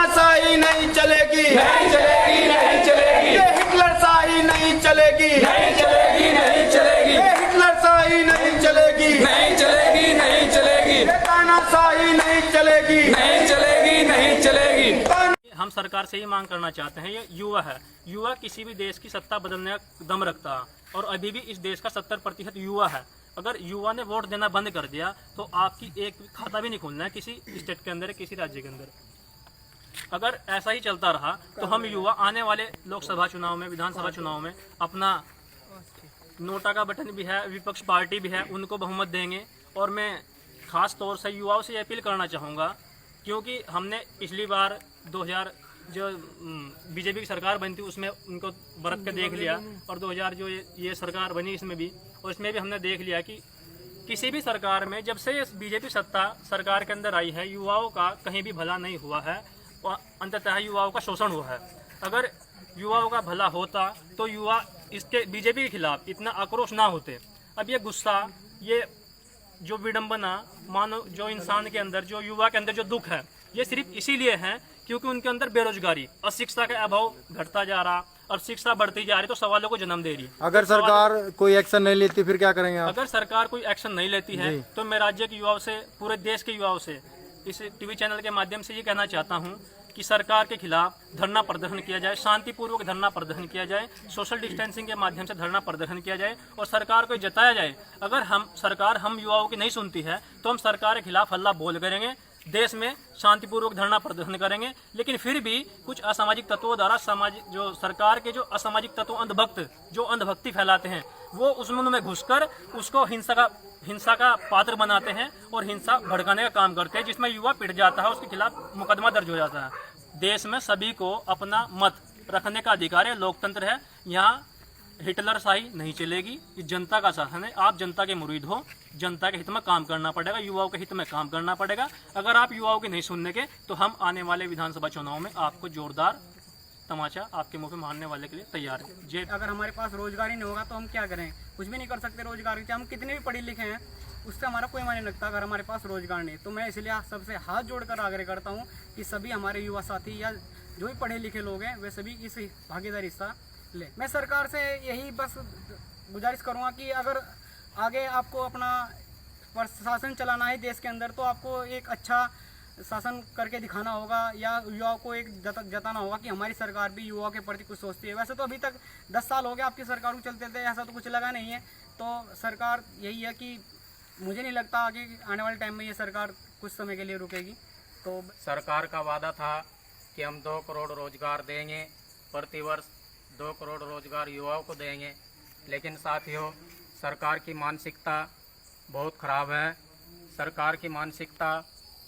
तानाशाही नहीं चलेगी, नहीं चलेगी, नहीं चलेगी, ये हिटलरशाही नहीं चलेगी, नहीं चलेगी, नहीं चलेगी, ये हिटलरशाही नहीं चलेगी, नहीं चलेगी, नहीं चलेगी, ये तानाशाही नहीं चलेगी, नहीं चलेगी, नहीं चलेगी। हम सरकार से ही मांग करना चाहते हैं, ये युवा है, युवा किसी भी देश की सत्ता बदलने का दम रखता है और अभी भी इस देश का 70% युवा है। अगर युवा ने वोट देना बंद कर दिया तो आपकी एक खाता भी नहीं खोलना है किसी स्टेट के अंदर, किसी राज्य के अंदर। अगर ऐसा ही चलता रहा तो हम युवा आने वाले लोकसभा चुनाव में, विधानसभा चुनाव में अपना नोटा का बटन भी है, विपक्ष पार्टी भी है, उनको बहुमत देंगे। और मैं खास तौर से युवाओं से अपील करना चाहूँगा, क्योंकि हमने पिछली बार 2000 जो बीजेपी की सरकार बनी थी उसमें उनको बरत के देख लिया, और 2000 जो ये सरकार बनी इसमें भी, और इसमें भी हमने देख लिया कि किसी भी सरकार में जब से बीजेपी सत्ता सरकार के अंदर आई है युवाओं का कहीं भी भला नहीं हुआ है और अंततः युवाओं का शोषण हुआ है। अगर युवाओं का भला होता तो युवा इसके बीजेपी के खिलाफ इतना आक्रोश ना होते। अब ये गुस्सा, ये जो विडंबना, मानो जो इंसान के अंदर, जो युवा के अंदर जो दुख है, ये सिर्फ इसीलिए है क्योंकि उनके अंदर बेरोजगारी और शिक्षा का अभाव घटता जा रहा और शिक्षा बढ़ती जा रही तो सवालों को जन्म दे रही। अगर सरकार कोई एक्शन नहीं लेती फिर क्या करेंगे आप? अगर सरकार कोई एक्शन नहीं लेती है तो मैं राज्य के युवाओं से, पूरे देश के युवाओं से इस टीवी चैनल के माध्यम से ये कहना चाहता हूँ कि सरकार के खिलाफ धरना प्रदर्शन किया जाए, शांतिपूर्वक धरना प्रदर्शन किया जाए, सोशल डिस्टेंसिंग के माध्यम से धरना प्रदर्शन किया जाए और सरकार को जताया जाए अगर सरकार हम युवाओं की नहीं सुनती है तो हम सरकार के खिलाफ हल्ला बोल करेंगे, देश में शांतिपूर्वक धरना प्रदर्शन करेंगे। लेकिन फिर भी कुछ असामाजिक तत्वों द्वारा सामाजिक जो सरकार के जो असामाजिक तत्व अंधभक्ति फैलाते हैं वो उस मुंह में घुसकर उसको हिंसा का पात्र बनाते हैं और हिंसा भड़काने का काम करते हैं, जिसमें युवा पिट जाता है, उसके खिलाफ मुकदमा दर्ज हो जाता है। देश में सभी को अपना मत रखने का अधिकार है, लोकतंत्र है, यहाँ हिटलरशाही नहीं चलेगी। ये जनता का शासन है, आप जनता के मुरीद हो, जनता के हित में काम करना पड़ेगा, युवाओं के हित में काम करना पड़ेगा। अगर आप युवाओं के नहीं सुनने के तो हम आने वाले विधानसभा चुनाव में आपको जोरदार तमाचा आपके मुंह पे मारने वाले के लिए तैयार है। अगर हमारे पास रोजगार ही नहीं होगा तो हम क्या करें? कुछ भी नहीं कर सकते रोजगार के, हम कितने भी पढ़े लिखे हैं उससे हमारा कोई मायने नहीं रखता अगर हमारे पास रोजगार नहीं। तो मैं इसलिए सबसे हाथ जोड़कर आग्रह करता हूँ कि सभी हमारे युवा साथी या जो भी पढ़े लिखे लोग हैं वे सभी इस भागीदारी हिस्सा ले। मैं सरकार से यही बस गुजारिश करूँगा कि अगर आगे आपको अपना प्रशासन चलाना है देश के अंदर तो आपको एक अच्छा शासन करके दिखाना होगा या युवाओं को एक जताना होगा कि हमारी सरकार भी युवाओं के प्रति कुछ सोचती है। वैसे तो अभी तक 10 साल हो गए आपकी सरकार को चलते थे, ऐसा तो कुछ लगा नहीं है। तो सरकार यही है कि मुझे नहीं लगता आगे आने वाले टाइम में ये सरकार कुछ समय के लिए रुकेगी। तो सरकार का वादा था कि हम 2 करोड़ रोजगार देंगे, प्रतिवर्ष 2 करोड़ रोजगार युवाओं को देंगे, लेकिन साथियों सरकार की मानसिकता बहुत ख़राब है। सरकार की मानसिकता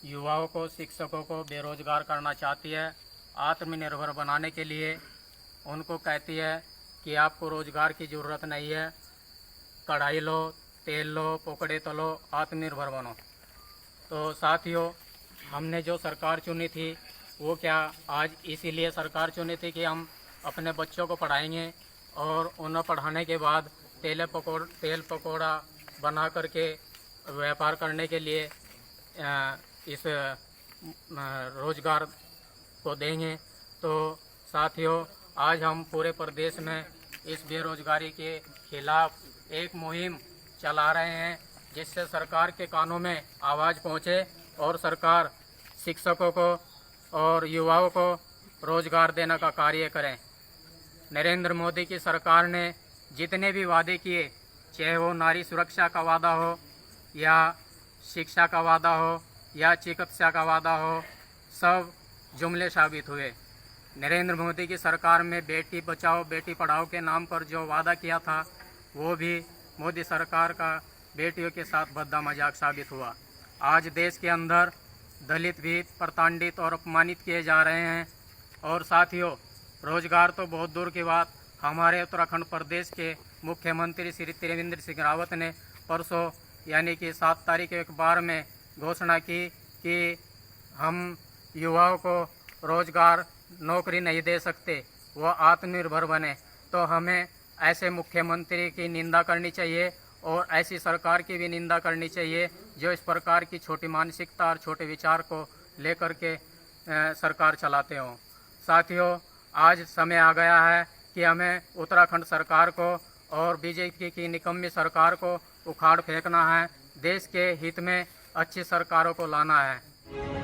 युवाओं को, शिक्षकों को बेरोजगार करना चाहती है। आत्मनिर्भर बनाने के लिए उनको कहती है कि आपको रोजगार की ज़रूरत नहीं है, कढ़ाई लो, तेल लो, पकौड़े तलो, आत्मनिर्भर बनो। तो साथियों हमने जो सरकार चुनी थी वो क्या आज इसीलिए सरकार चुनी थी कि हम अपने बच्चों को पढ़ाएंगे और उन्हें पढ़ाने के बाद तेल पकौड़ा बना करके व्यापार करने के लिए इस रोजगार को देंगे। तो साथियों आज हम पूरे प्रदेश में इस बेरोजगारी के खिलाफ एक मुहिम चला रहे हैं जिससे सरकार के कानों में आवाज़ पहुंचे और सरकार शिक्षकों को और युवाओं को रोजगार देने का कार्य करें। नरेंद्र मोदी की सरकार ने जितने भी वादे किए, चाहे वो नारी सुरक्षा का वादा हो या शिक्षा का वादा हो या चिकित्सा का वादा हो, सब जुमले साबित हुए। नरेंद्र मोदी की सरकार में बेटी बचाओ बेटी पढ़ाओ के नाम पर जो वादा किया था वो भी मोदी सरकार का बेटियों के साथ भद्दा मजाक साबित हुआ। आज देश के अंदर दलित भी प्रताड़ित और अपमानित किए जा रहे हैं। और साथियों रोजगार तो बहुत दूर की बात, हमारे उत्तराखंड प्रदेश के मुख्यमंत्री श्री त्रिवेंद्र सिंह रावत ने परसों यानी कि 7 तारीख को एक बार में घोषणा की कि हम युवाओं को रोजगार नौकरी नहीं दे सकते, वो आत्मनिर्भर बने। तो हमें ऐसे मुख्यमंत्री की निंदा करनी चाहिए और ऐसी सरकार की भी निंदा करनी चाहिए जो इस प्रकार की छोटी मानसिकता और छोटे विचार को लेकर के सरकार चलाते हों। साथियों, आज समय आ गया है कि हमें उत्तराखंड सरकार को और बीजेपी की निकम्मी सरकार को उखाड़ फेंकना है। देश के हित में अच्छी सरकारों को लाना है।